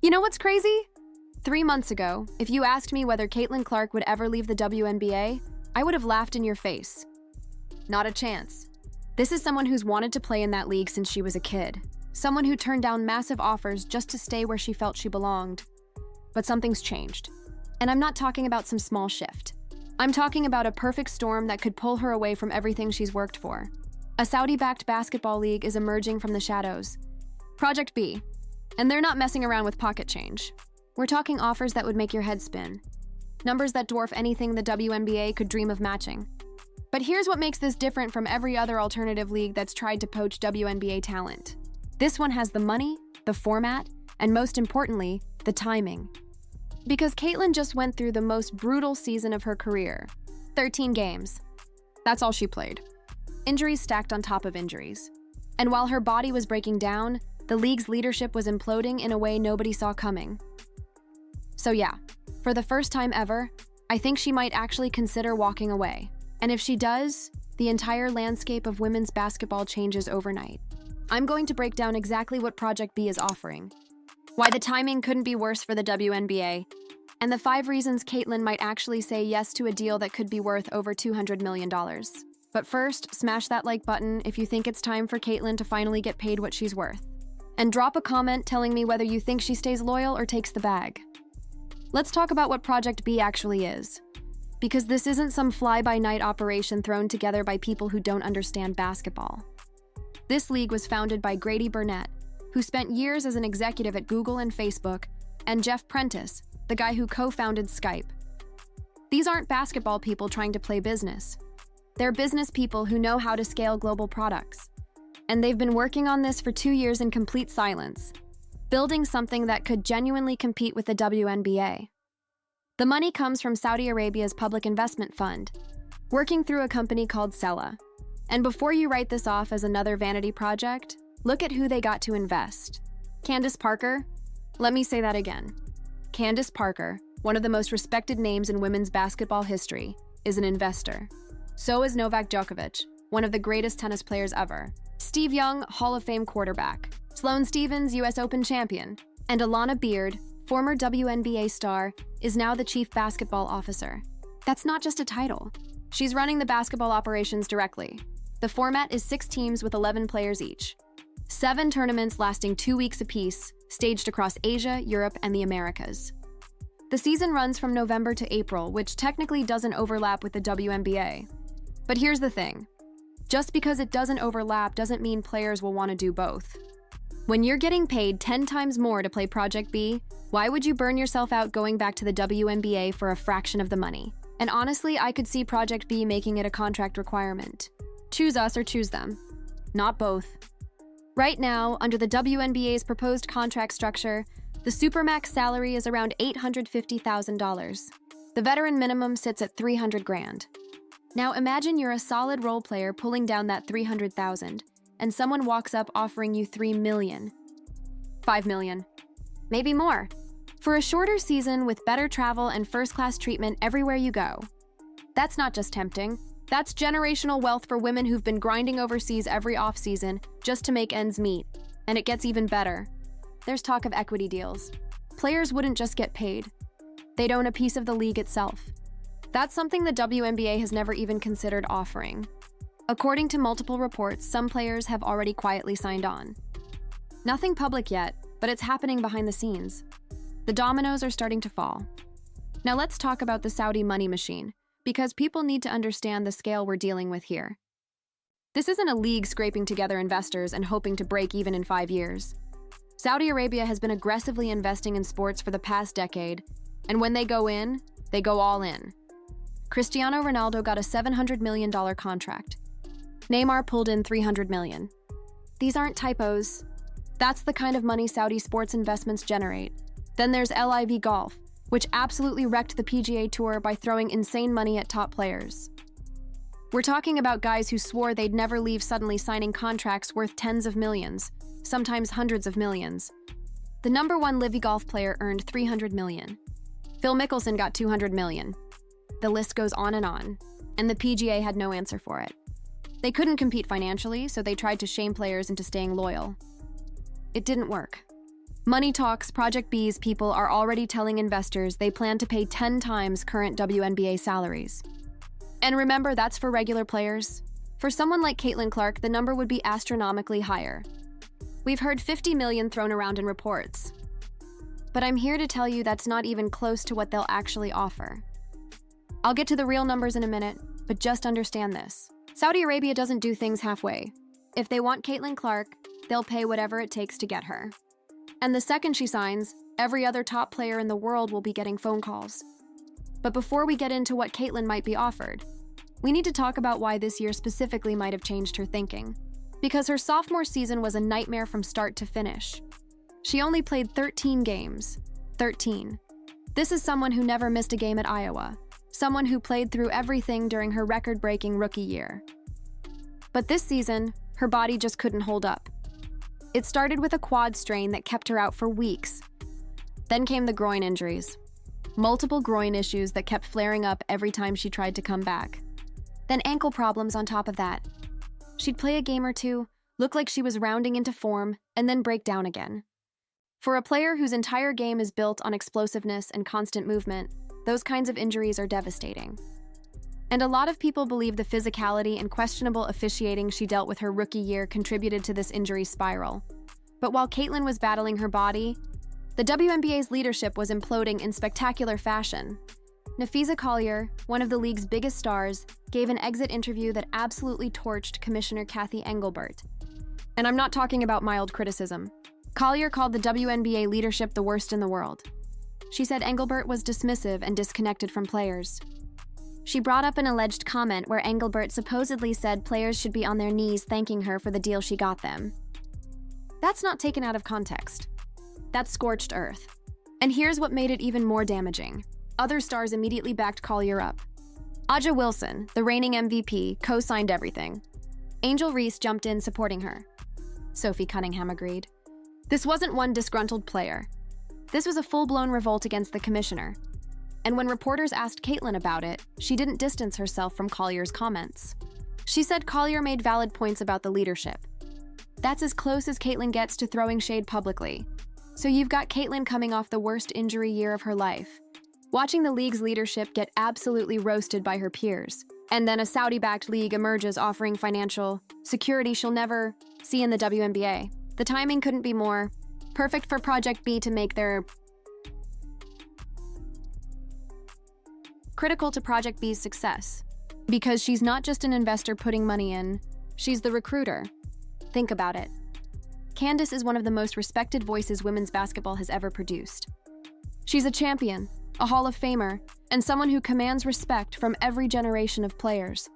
You know what's crazy? 3 months ago, if you asked me whether Caitlin Clark would ever leave the WNBA, I would have laughed in your face. Not a chance. This is someone who's wanted to play in that league since she was a kid. Someone who turned down massive offers just to stay where she felt she belonged. But something's changed. And I'm not talking about some small shift. I'm talking about a perfect storm that could pull her away from everything she's worked for. A Saudi-backed basketball league is emerging from the shadows. Project B. And they're not messing around with pocket change. We're talking offers that would make your head spin. Numbers that dwarf anything the WNBA could dream of matching. But here's what makes this different from every other alternative league that's tried to poach WNBA talent. This one has the money, the format, and most importantly, the timing. Because Caitlin just went through the most brutal season of her career. 13 games. That's all she played. Injuries stacked on top of injuries. And while her body was breaking down, the league's leadership was imploding in a way nobody saw coming. So yeah, for the first time ever, I think she might actually consider walking away. And if she does, the entire landscape of women's basketball changes overnight. I'm going to break down exactly what Project B is offering, why the timing couldn't be worse for the WNBA, and the 5 reasons Caitlin might actually say yes to a deal that could be worth over $200 million. But first, smash that like button if you think it's time for Caitlin to finally get paid what she's worth. And drop a comment telling me whether you think she stays loyal or takes the bag. Let's talk about what Project B actually is. Because this isn't some fly-by-night operation thrown together by people who don't understand basketball. This league was founded by Grady Burnett, who spent years as an executive at Google and Facebook, and Jeff Prentice, the guy who co-founded Skype. These aren't basketball people trying to play business. They're business people who know how to scale global products. And they've been working on this for 2 years in complete silence, building something that could genuinely compete with the WNBA. The money comes from Saudi Arabia's public investment fund, working through a company called Sella. And before you write this off as another vanity project, look at who they got to invest. Candace Parker? Let me say that again. Candace Parker, one of the most respected names in women's basketball history, is an investor. So is Novak Djokovic, one of the greatest tennis players ever. Steve Young, Hall of Fame quarterback. Sloane Stephens, US Open champion. And Alana Beard, former WNBA star, is now the chief basketball officer. That's not just a title. She's running the basketball operations directly. The format is 6 teams with 11 players each. 7 tournaments lasting 2 weeks apiece, staged across Asia, Europe, and the Americas. The season runs from November to April, which technically doesn't overlap with the WNBA. But here's the thing. Just because it doesn't overlap doesn't mean players will want to do both. When you're getting paid 10 times more to play Project B, why would you burn yourself out going back to the WNBA for a fraction of the money? And honestly, I could see Project B making it a contract requirement. Choose us or choose them. Not both. Right now, under the WNBA's proposed contract structure, the Supermax salary is around $850,000. The veteran minimum sits at $300,000. Now imagine you're a solid role player pulling down that $300,000, and someone walks up offering you $3 million. $5 million. Maybe more. For a shorter season with better travel and first-class treatment everywhere you go. That's not just tempting. That's generational wealth for women who've been grinding overseas every off-season just to make ends meet. And it gets even better. There's talk of equity deals. Players wouldn't just get paid. They'd own a piece of the league itself. That's something the WNBA has never even considered offering. According to multiple reports, some players have already quietly signed on. Nothing public yet, but it's happening behind the scenes. The dominoes are starting to fall. Now let's talk about the Saudi money machine, because people need to understand the scale we're dealing with here. This isn't a league scraping together investors and hoping to break even in 5 years. Saudi Arabia has been aggressively investing in sports for the past decade, and when they go in, they go all in. Cristiano Ronaldo got a $700 million contract. Neymar pulled in $300 million. These aren't typos. That's the kind of money Saudi sports investments generate. Then there's LIV Golf, which absolutely wrecked the PGA Tour by throwing insane money at top players. We're talking about guys who swore they'd never leave, suddenly signing contracts worth tens of millions, sometimes hundreds of millions. The #1 LIV Golf player earned $300 million. Phil Mickelson got $200 million. The list goes on, and the PGA had no answer for it. They couldn't compete financially, so they tried to shame players into staying loyal. It didn't work. Money talks, Project B's people are already telling investors they plan to pay 10 times current WNBA salaries. And remember, that's for regular players. For someone like Caitlin Clark, the number would be astronomically higher. We've heard 50 million thrown around in reports. But I'm here to tell you that's not even close to what they'll actually offer. I'll get to the real numbers in a minute, but just understand this. Saudi Arabia doesn't do things halfway. If they want Caitlin Clark, they'll pay whatever it takes to get her. And the second she signs, every other top player in the world will be getting phone calls. But before we get into what Caitlin might be offered, we need to talk about why this year specifically might have changed her thinking. Because her sophomore season was a nightmare from start to finish. She only played 13 games. 13. This is someone who never missed a game at Iowa. Someone who played through everything during her record-breaking rookie year. But this season, her body just couldn't hold up. It started with a quad strain that kept her out for weeks. Then came the groin injuries. Multiple groin issues that kept flaring up every time she tried to come back. Then ankle problems on top of that. She'd play a game or two, look like she was rounding into form, and then break down again. For a player whose entire game is built on explosiveness and constant movement, those kinds of injuries are devastating. And a lot of people believe the physicality and questionable officiating she dealt with her rookie year contributed to this injury spiral. But while Caitlin was battling her body, the WNBA's leadership was imploding in spectacular fashion. Nafisa Collier, one of the league's biggest stars, gave an exit interview that absolutely torched Commissioner Cathy Engelbert. And I'm not talking about mild criticism. Collier called the WNBA leadership the worst in the world. She said Engelbert was dismissive and disconnected from players. She brought up an alleged comment where Engelbert supposedly said players should be on their knees thanking her for the deal she got them. That's not taken out of context. That's scorched earth. And here's what made it even more damaging. Other stars immediately backed Collier up. Aja Wilson, the reigning MVP, co-signed everything. Angel Reese jumped in supporting her. Sophie Cunningham agreed. This wasn't one disgruntled player. This was a full-blown revolt against the commissioner. And when reporters asked Caitlin about it, she didn't distance herself from Collier's comments. She said Collier made valid points about the leadership. That's as close as Caitlin gets to throwing shade publicly. So you've got Caitlin coming off the worst injury year of her life, watching the league's leadership get absolutely roasted by her peers, and then a Saudi-backed league emerges offering financial security she'll never see in the WNBA. The timing couldn't be more perfect for Project B to make their critical to Project B's success. Because she's not just an investor putting money in, she's the recruiter. Think about it. Candace is one of the most respected voices women's basketball has ever produced. She's a champion, a Hall of Famer, and someone who commands respect from every generation of players.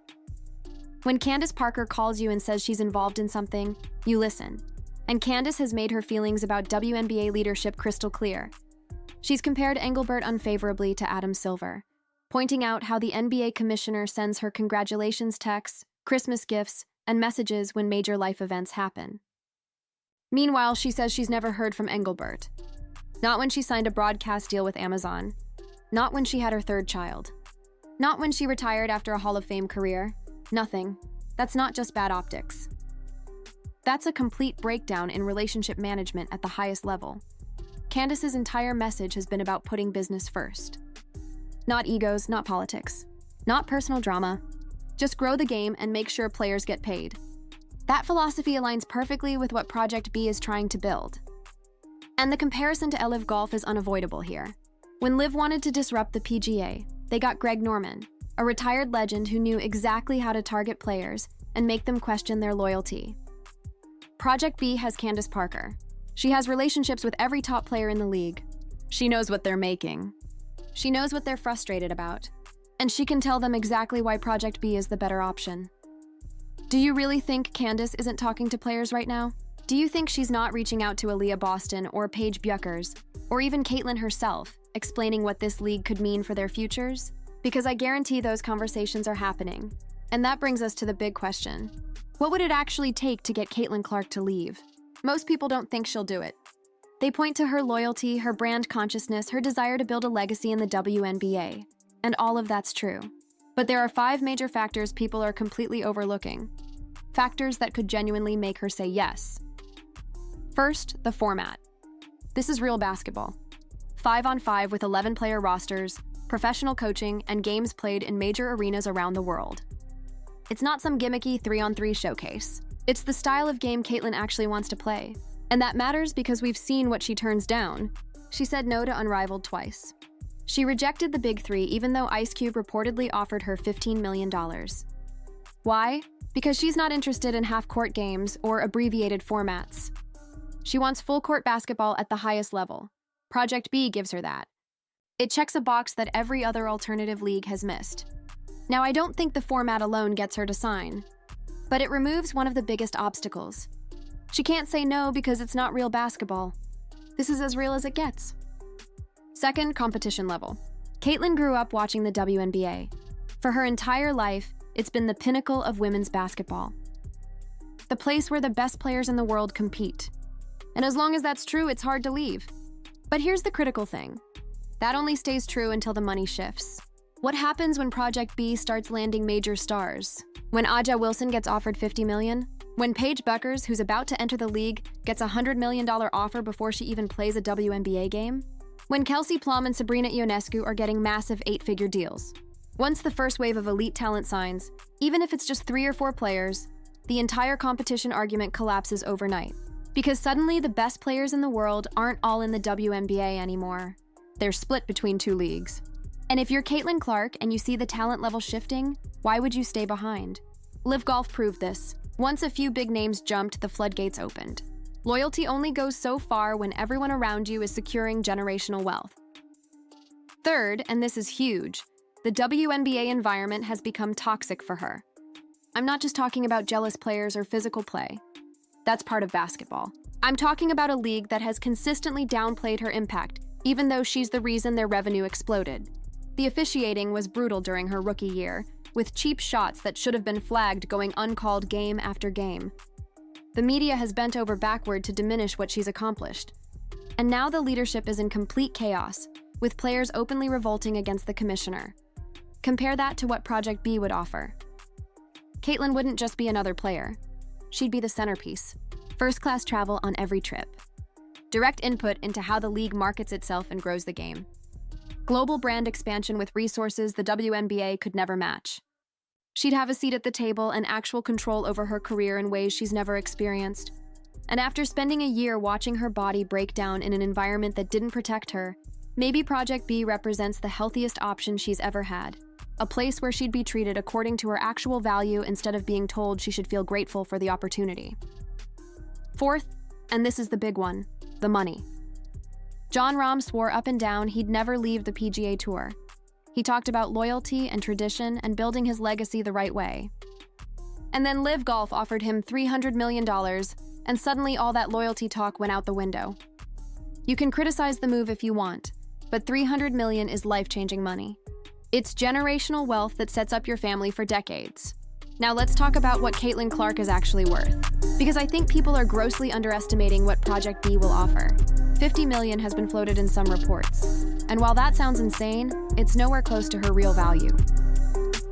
When Candace Parker calls you and says she's involved in something, you listen. And Candace has made her feelings about WNBA leadership crystal clear. She's compared Engelbert unfavorably to Adam Silver, pointing out how the NBA commissioner sends her congratulations texts, Christmas gifts, and messages when major life events happen. Meanwhile, she says she's never heard from Engelbert. Not when she signed a broadcast deal with Amazon. Not when she had her third child. Not when she retired after a Hall of Fame career. Nothing. That's not just bad optics. That's a complete breakdown in relationship management at the highest level. Candace's entire message has been about putting business first. Not egos, not politics. Not personal drama. Just grow the game and make sure players get paid. That philosophy aligns perfectly with what Project B is trying to build. And the comparison to LIV Golf is unavoidable here. When LIV wanted to disrupt the PGA, they got Greg Norman, a retired legend who knew exactly how to target players and make them question their loyalty. Project B has Candace Parker. She has relationships with every top player in the league. She knows what they're making. She knows what they're frustrated about. And she can tell them exactly why Project B is the better option. Do you really think Candace isn't talking to players right now? Do you think she's not reaching out to Aaliyah Boston or Paige Bueckers, or even Caitlin herself, explaining what this league could mean for their futures? Because I guarantee those conversations are happening. And that brings us to the big question. What would it actually take to get Caitlin Clark to leave? Most people don't think she'll do it. They point to her loyalty, her brand consciousness, her desire to build a legacy in the WNBA. And all of that's true. But there are 5 major factors people are completely overlooking. Factors that could genuinely make her say yes. First, the format. This is real basketball. 5-on-5 with 11-player rosters, professional coaching, and games played in major arenas around the world. It's not some gimmicky 3-on-3 showcase. It's the style of game Caitlin actually wants to play. And that matters because we've seen what she turns down. She said no to Unrivaled twice. She rejected the Big Three even though Ice Cube reportedly offered her $15 million. Why? Because she's not interested in half-court games or abbreviated formats. She wants full-court basketball at the highest level. Project B gives her that. It checks a box that every other alternative league has missed. Now, I don't think the format alone gets her to sign, but it removes one of the biggest obstacles. She can't say no because it's not real basketball. This is as real as it gets. Second, competition level. Caitlin grew up watching the WNBA. For her entire life, it's been the pinnacle of women's basketball. The place where the best players in the world compete. And as long as that's true, it's hard to leave. But here's the critical thing. That only stays true until the money shifts. What happens when Project B starts landing major stars? When Aja Wilson gets offered $50 million? When Paige Bueckers, who's about to enter the league, gets a $100 million offer before she even plays a WNBA game? When Kelsey Plum and Sabrina Ionescu are getting massive 8-figure deals? Once the first wave of elite talent signs, even if it's just 3 or 4 players, the entire competition argument collapses overnight. Because suddenly the best players in the world aren't all in the WNBA anymore. They're split between 2 leagues. And if you're Caitlin Clark and you see the talent level shifting, why would you stay behind? Live Golf proved this. Once a few big names jumped, the floodgates opened. Loyalty only goes so far when everyone around you is securing generational wealth. Third, and this is huge, the WNBA environment has become toxic for her. I'm not just talking about jealous players or physical play. That's part of basketball. I'm talking about a league that has consistently downplayed her impact, even though she's the reason their revenue exploded. The officiating was brutal during her rookie year, with cheap shots that should have been flagged going uncalled game after game. The media has bent over backward to diminish what she's accomplished. And now the leadership is in complete chaos, with players openly revolting against the commissioner. Compare that to what Project B would offer. Caitlin wouldn't just be another player. She'd be the centerpiece. First-class travel on every trip. Direct input into how the league markets itself and grows the game. Global brand expansion with resources the WNBA could never match. She'd have a seat at the table and actual control over her career in ways she's never experienced. And after spending a year watching her body break down in an environment that didn't protect her, maybe Project B represents the healthiest option she's ever had. A place where she'd be treated according to her actual value instead of being told she should feel grateful for the opportunity. Fourth, and this is the big one, the money. Jon Rahm swore up and down he'd never leave the PGA Tour. He talked about loyalty and tradition and building his legacy the right way. And then Live Golf offered him $300 million, and suddenly all that loyalty talk went out the window. You can criticize the move if you want, but $300 million is life-changing money. It's generational wealth that sets up your family for decades. Now let's talk about what Caitlin Clark is actually worth, because I think people are grossly underestimating what Project B will offer. $50 million has been floated in some reports, and while that sounds insane, it's nowhere close to her real value.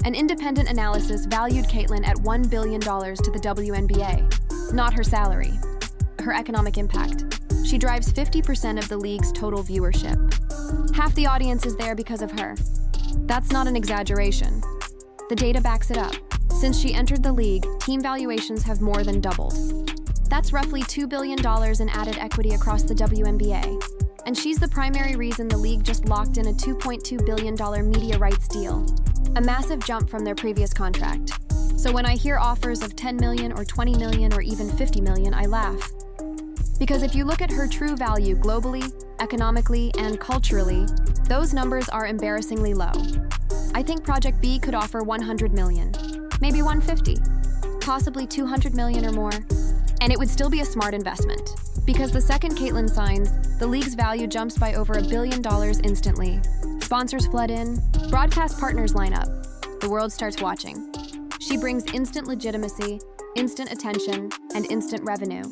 An independent analysis valued Caitlin at $1 billion to the WNBA, not her salary, her economic impact. She drives 50% of the league's total viewership. Half the audience is there because of her. That's not an exaggeration. The data backs it up. Since she entered the league, team valuations have more than doubled. That's roughly $2 billion in added equity across the WNBA. And she's the primary reason the league just locked in a $2.2 billion media rights deal, a massive jump from their previous contract. So when I hear offers of $10 million or $20 million or even $50 million, I laugh. Because if you look at her true value globally, economically, and culturally, those numbers are embarrassingly low. I think Project B could offer $100 million, maybe $150, possibly $200 million or more. And it would still be a smart investment. Because the second Caitlin signs, the league's value jumps by over $1 billion instantly. Sponsors flood in, broadcast partners line up. The world starts watching. She brings instant legitimacy, instant attention, and instant revenue.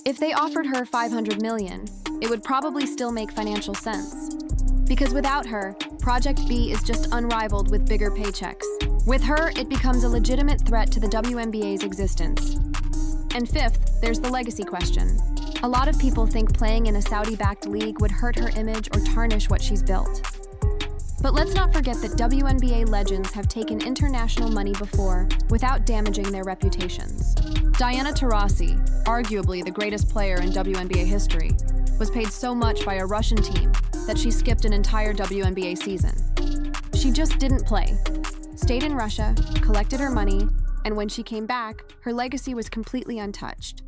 If they offered her $500 million, it would probably still make financial sense. Because without her, Project B is just unrivaled with bigger paychecks. With her, it becomes a legitimate threat to the WNBA's existence. And fifth, there's the legacy question. A lot of people think playing in a Saudi-backed league would hurt her image or tarnish what she's built. But let's not forget that WNBA legends have taken international money before without damaging their reputations. Diana Taurasi, arguably the greatest player in WNBA history, was paid so much by a Russian team that she skipped an entire WNBA season. She just didn't play, stayed in Russia, collected her money, and when she came back, her legacy was completely untouched.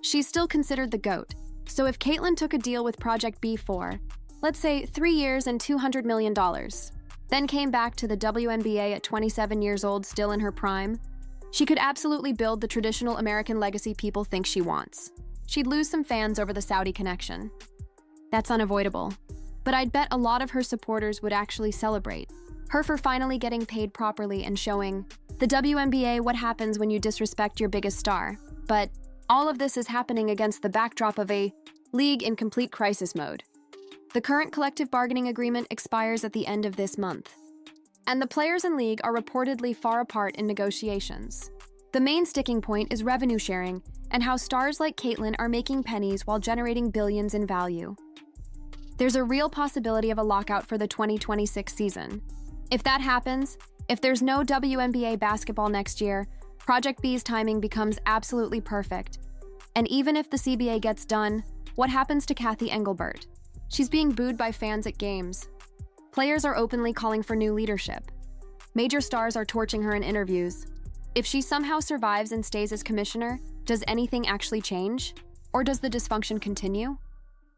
She's still considered the GOAT, so if Caitlin took a deal with Project B for, let's say, 3 years and $200 million, then came back to the WNBA at 27 years old, still in her prime, she could absolutely build the traditional American legacy people think she wants. She'd lose some fans over the Saudi connection. That's unavoidable. But I'd bet a lot of her supporters would actually celebrate her for finally getting paid properly and showing the WNBA what happens when you disrespect your biggest star. But all of this is happening against the backdrop of a league in complete crisis mode. The current collective bargaining agreement expires at the end of this month, and the players in league are reportedly far apart in negotiations. The main sticking point is revenue sharing and how stars like Caitlin are making pennies while generating billions in value. There's a real possibility of a lockout for the 2026 season. If that happens, if there's no WNBA basketball next year, Project B's timing becomes absolutely perfect. And even if the CBA gets done, what happens to Kathy Engelbert? She's being booed by fans at games. Players are openly calling for new leadership. Major stars are torching her in interviews. If she somehow survives and stays as commissioner, does anything actually change? Or does the dysfunction continue?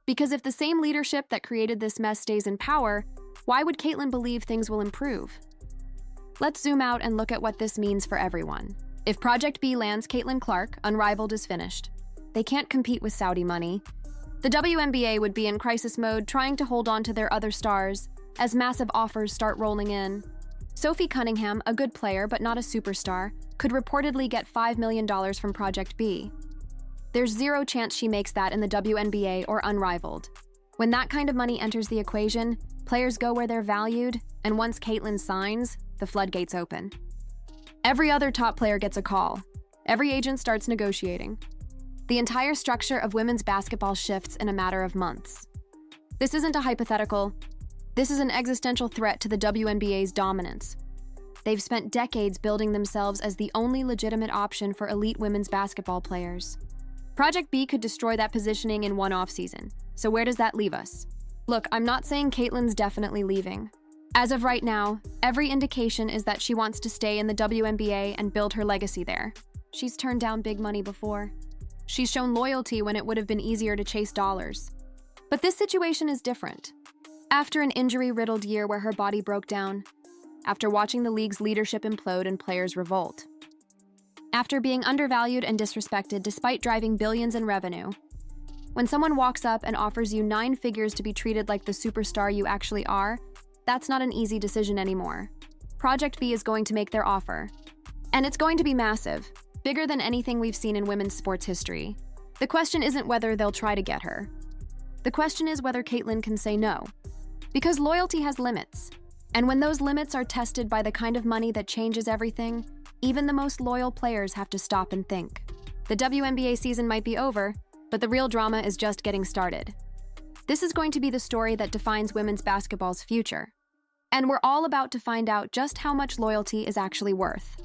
Because if the same leadership that created this mess stays in power, why would Caitlin believe things will improve? Let's zoom out and look at what this means for everyone. If Project B lands Caitlin Clark, Unrivaled is finished. They can't compete with Saudi money. The WNBA would be in crisis mode, trying to hold on to their other stars as massive offers start rolling in. Sophie Cunningham, a good player but not a superstar, could reportedly get $5 million from Project B. There's zero chance she makes that in the WNBA or Unrivaled. When that kind of money enters the equation, players go where they're valued, and once Caitlin signs, the floodgates open. Every other top player gets a call. Every agent starts negotiating. The entire structure of women's basketball shifts in a matter of months. This isn't a hypothetical. This is an existential threat to the WNBA's dominance. They've spent decades building themselves as the only legitimate option for elite women's basketball players. Project B could destroy that positioning in one offseason. So where does that leave us? Look, I'm not saying Caitlin's definitely leaving. As of right now, every indication is that she wants to stay in the WNBA and build her legacy there. She's turned down big money before. She's shown loyalty when it would have been easier to chase dollars. But this situation is different. After an injury-riddled year where her body broke down, after watching the league's leadership implode and players revolt, after being undervalued and disrespected despite driving billions in revenue, when someone walks up and offers you 9 figures to be treated like the superstar you actually are, that's not an easy decision anymore. Project B is going to make their offer. And it's going to be massive. Bigger than anything we've seen in women's sports history. The question isn't whether they'll try to get her. The question is whether Caitlin can say no. Because loyalty has limits. And when those limits are tested by the kind of money that changes everything, even the most loyal players have to stop and think. The WNBA season might be over, but the real drama is just getting started. This is going to be the story that defines women's basketball's future. And we're all about to find out just how much loyalty is actually worth.